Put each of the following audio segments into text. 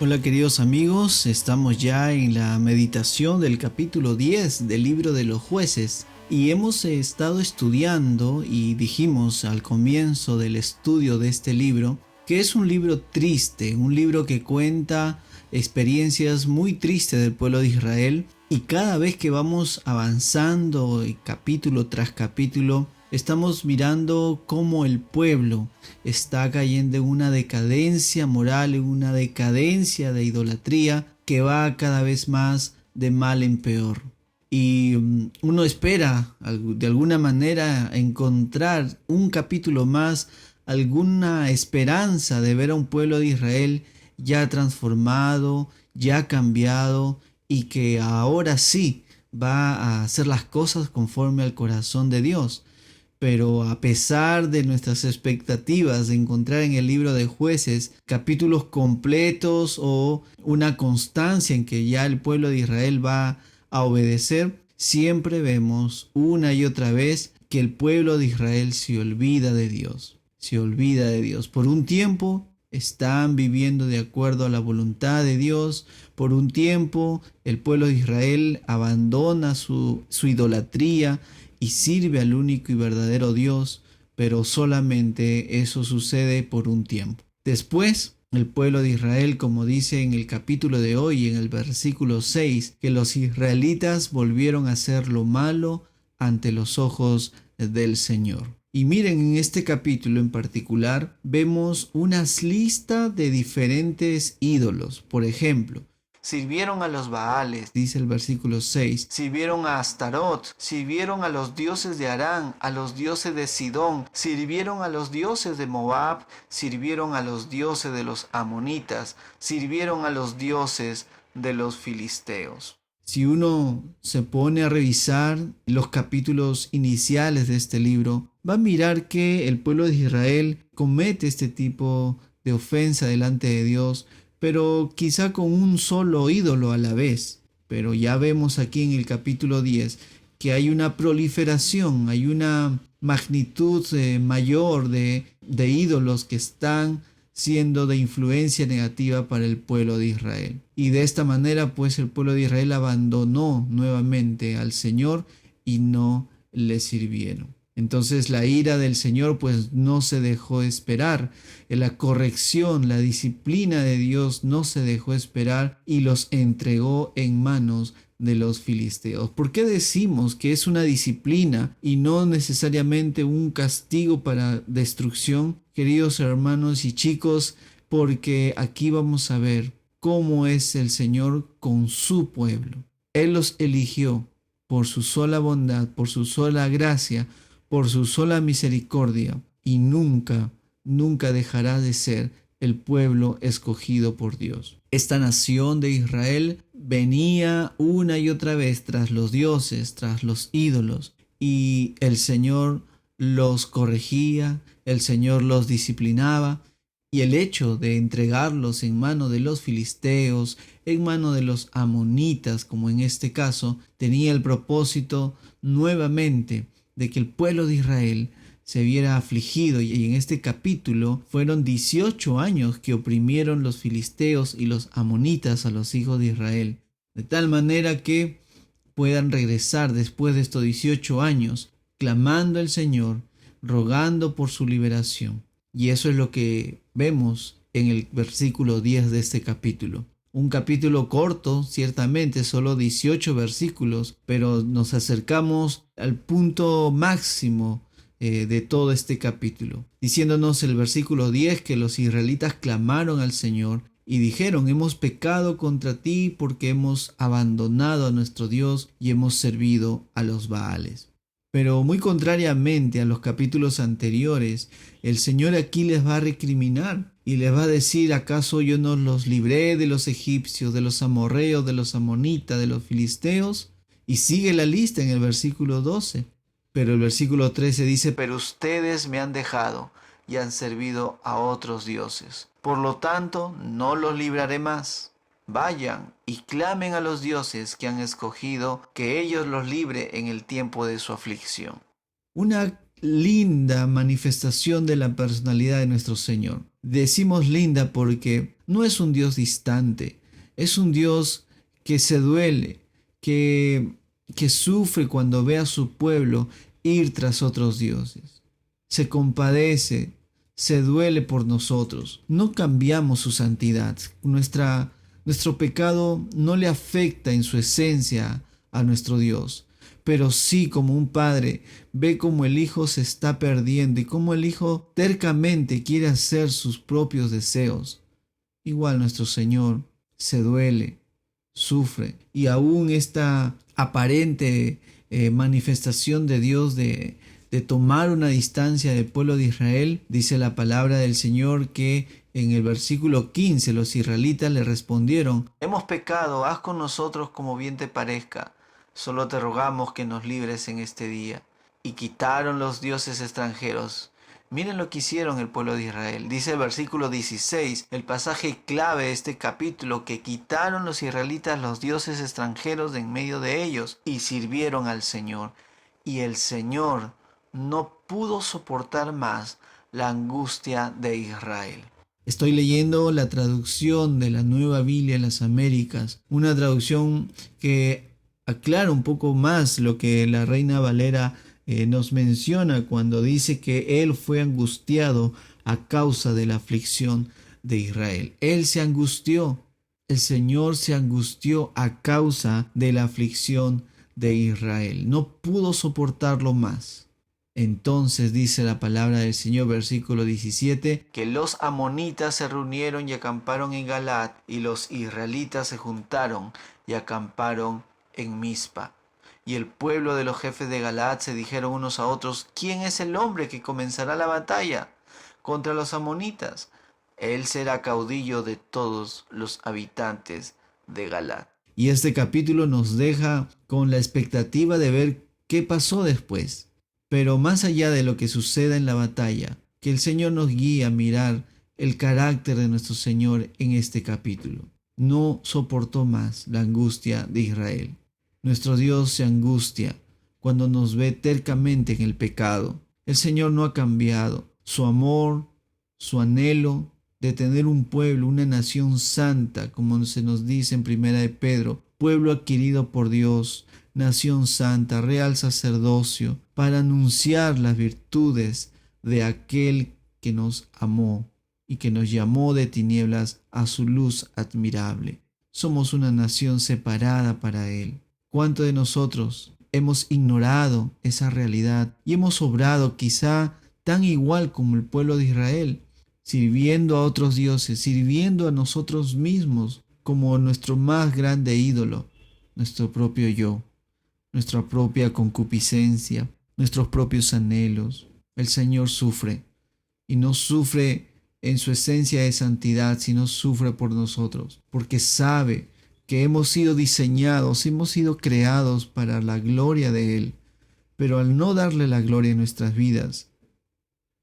Hola queridos amigos, estamos ya en la meditación del capítulo 10 del libro de los jueces y hemos estado estudiando y dijimos al comienzo del estudio de este libro que es un libro triste, un libro que cuenta experiencias muy tristes del pueblo de Israel y cada vez que vamos avanzando capítulo tras capítulo estamos mirando cómo el pueblo está cayendo en una decadencia moral, en una decadencia de idolatría que va cada vez más de mal en peor. Y uno espera de alguna manera encontrar un capítulo más, alguna esperanza de ver a un pueblo de Israel ya transformado, ya cambiado y que ahora sí va a hacer las cosas conforme al corazón de Dios. Pero a pesar de nuestras expectativas de encontrar en el libro de jueces capítulos completos o una constancia en que ya el pueblo de Israel va a obedecer, siempre vemos una y otra vez que el pueblo de Israel se olvida de Dios. Se olvida de Dios. Por un tiempo están viviendo de acuerdo a la voluntad de Dios. Por un tiempo el pueblo de Israel abandona su idolatría y sirve al único y verdadero Dios, pero solamente eso sucede por un tiempo. Después, el pueblo de Israel, como dice en el capítulo de hoy, en el versículo 6, que los israelitas volvieron a hacer lo malo ante los ojos del Señor. Y miren, en este capítulo en particular vemos unas listas de diferentes ídolos. Por ejemplo, sirvieron a los Baales, dice el versículo 6. Sirvieron a Astarot, sirvieron a los dioses de Harán, a los dioses de Sidón, sirvieron a los dioses de Moab, sirvieron a los dioses de los amonitas, sirvieron a los dioses de los filisteos. Si uno se pone a revisar los capítulos iniciales de este libro, va a mirar que el pueblo de Israel comete este tipo de ofensa delante de Dios, pero quizá con un solo ídolo a la vez. Pero ya vemos aquí en el capítulo 10 que hay una proliferación, hay una magnitud mayor de ídolos que están siendo de influencia negativa para el pueblo de Israel. Y de esta manera, pues el pueblo de Israel abandonó nuevamente al Señor y no le sirvieron. Entonces la ira del Señor pues no se dejó esperar, la corrección, la disciplina de Dios no se dejó esperar y los entregó en manos de los filisteos. ¿Por qué decimos que es una disciplina y no necesariamente un castigo para destrucción, queridos hermanos y chicos? Porque aquí vamos a ver cómo es el Señor con su pueblo. Él los eligió por su sola bondad, por su sola gracia, por su sola misericordia, y nunca, nunca dejará de ser el pueblo escogido por Dios. Esta nación de Israel venía una y otra vez tras los dioses, tras los ídolos, y el Señor los corregía, el Señor los disciplinaba, y el hecho de entregarlos en mano de los filisteos, en mano de los amonitas, como en este caso, tenía el propósito nuevamente de que el pueblo de Israel se viera afligido, y en este capítulo fueron 18 años que oprimieron los filisteos y los amonitas a los hijos de Israel, de tal manera que puedan regresar después de estos 18 años, clamando al Señor, rogando por su liberación. Y eso es lo que vemos en el versículo 10 de este capítulo. Un capítulo corto, ciertamente, solo 18 versículos, pero nos acercamos al punto máximo de todo este capítulo, diciéndonos el versículo 10 que los israelitas clamaron al Señor y dijeron: hemos pecado contra ti porque hemos abandonado a nuestro Dios y hemos servido a los Baales. Pero muy contrariamente a los capítulos anteriores, el Señor aquí les va a recriminar y les va a decir: ¿acaso yo no los libré de los egipcios, de los amorreos, de los amonitas, de los filisteos? Y sigue la lista en el versículo 12. Pero el versículo 13 dice: pero ustedes me han dejado y han servido a otros dioses. Por lo tanto, no los libraré más. Vayan y clamen a los dioses que han escogido, que ellos los libre en el tiempo de su aflicción. Una linda manifestación de la personalidad de nuestro Señor. Decimos linda porque no es un Dios distante, es un Dios que se duele, que sufre cuando ve a su pueblo ir tras otros dioses. Se compadece, se duele por nosotros. No cambiamos su santidad. Nuestro pecado no le afecta en su esencia a nuestro Dios, pero sí, como un padre ve cómo el hijo se está perdiendo y cómo el hijo tercamente quiere hacer sus propios deseos. Igual nuestro Señor se duele, sufre, y aún esta aparente manifestación de Dios de tomar una distancia del pueblo de Israel, dice la palabra del Señor que en el versículo 15 los israelitas le respondieron: hemos pecado, haz con nosotros como bien te parezca, solo te rogamos que nos libres en este día. Y quitaron los dioses extranjeros. Miren lo que hicieron el pueblo de Israel. Dice el versículo 16, el pasaje clave de este capítulo, que quitaron los israelitas los dioses extranjeros de en medio de ellos y sirvieron al Señor. Y el Señor no pudo soportar más la angustia de Israel. Estoy leyendo la traducción de la Nueva Biblia en las Américas, una traducción que aclara un poco más lo que la Reina Valera nos menciona cuando dice que Él fue angustiado a causa de la aflicción de Israel. Él se angustió, el Señor se angustió a causa de la aflicción de Israel. No pudo soportarlo más. Entonces dice la palabra del Señor, versículo 17, que los amonitas se reunieron y acamparon en Galaad, y los israelitas se juntaron y acamparon en Mizpa. Y el pueblo de los jefes de Galaad se dijeron unos a otros: ¿quién es el hombre que comenzará la batalla contra los amonitas? Él será caudillo de todos los habitantes de Galaad. Y este capítulo nos deja con la expectativa de ver qué pasó después. Pero más allá de lo que suceda en la batalla, que el Señor nos guíe a mirar el carácter de nuestro Señor en este capítulo. No soportó más la angustia de Israel. Nuestro Dios se angustia cuando nos ve tercamente en el pecado. El Señor no ha cambiado. Su amor, su anhelo de tener un pueblo, una nación santa, como se nos dice en Primera de Pedro, pueblo adquirido por Dios, nación santa, real sacerdocio, para anunciar las virtudes de aquel que nos amó y que nos llamó de tinieblas a su luz admirable. Somos una nación separada para Él. ¿Cuántos de nosotros hemos ignorado esa realidad y hemos obrado quizá tan igual como el pueblo de Israel, sirviendo a otros dioses, sirviendo a nosotros mismos como nuestro más grande ídolo, nuestro propio yo, nuestra propia concupiscencia, nuestros propios anhelos? El Señor sufre, y no sufre en su esencia de santidad, sino sufre por nosotros, porque sabe que hemos sido diseñados, hemos sido creados para la gloria de Él, pero al no darle la gloria en nuestras vidas,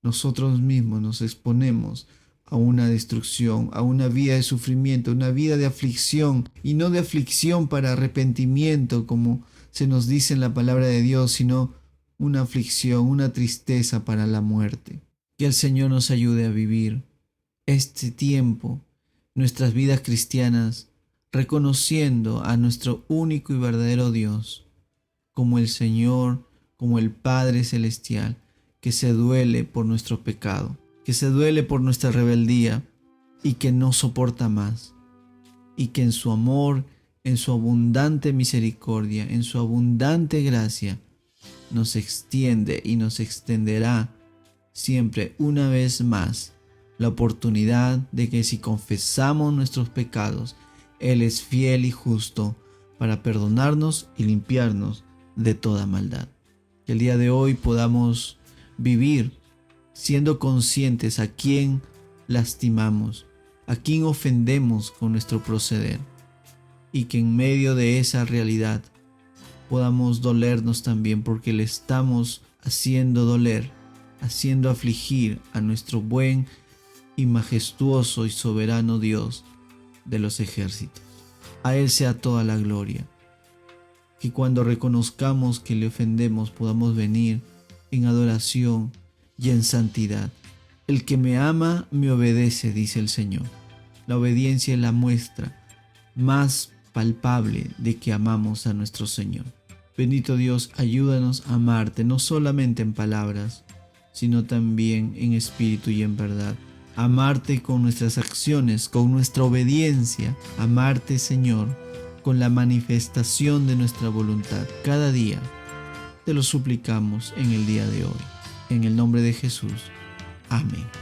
nosotros mismos nos exponemos a una destrucción, a una vida de sufrimiento, una vida de aflicción, y no de aflicción para arrepentimiento, como se nos dice en la palabra de Dios, sino una aflicción, una tristeza para la muerte. Que el Señor nos ayude a vivir este tiempo, nuestras vidas cristianas, reconociendo a nuestro único y verdadero Dios como el Señor, como el Padre Celestial, que se duele por nuestro pecado, que se duele por nuestra rebeldía y que no soporta más, y que en su amor, en su abundante misericordia, en su abundante gracia, nos extiende y nos extenderá siempre una vez más la oportunidad de que si confesamos nuestros pecados, Él es fiel y justo para perdonarnos y limpiarnos de toda maldad. Que el día de hoy podamos vivir siendo conscientes a quién lastimamos, a quién ofendemos con nuestro proceder, y que en medio de esa realidad podamos dolernos también, porque le estamos haciendo doler, haciendo afligir a nuestro buen y majestuoso y soberano Dios de los ejércitos. A Él sea toda la gloria. Que cuando reconozcamos que le ofendemos podamos venir en adoración y en santidad. El que me ama me obedece, dice el Señor. La obediencia es la muestra más palpable de que amamos a nuestro Señor. Bendito Dios, ayúdanos a amarte no solamente en palabras, sino también en espíritu y en verdad. Amarte con nuestras acciones, con nuestra obediencia. Amarte, Señor, con la manifestación de nuestra voluntad. Cada día te lo suplicamos en el día de hoy. En el nombre de Jesús. Amén.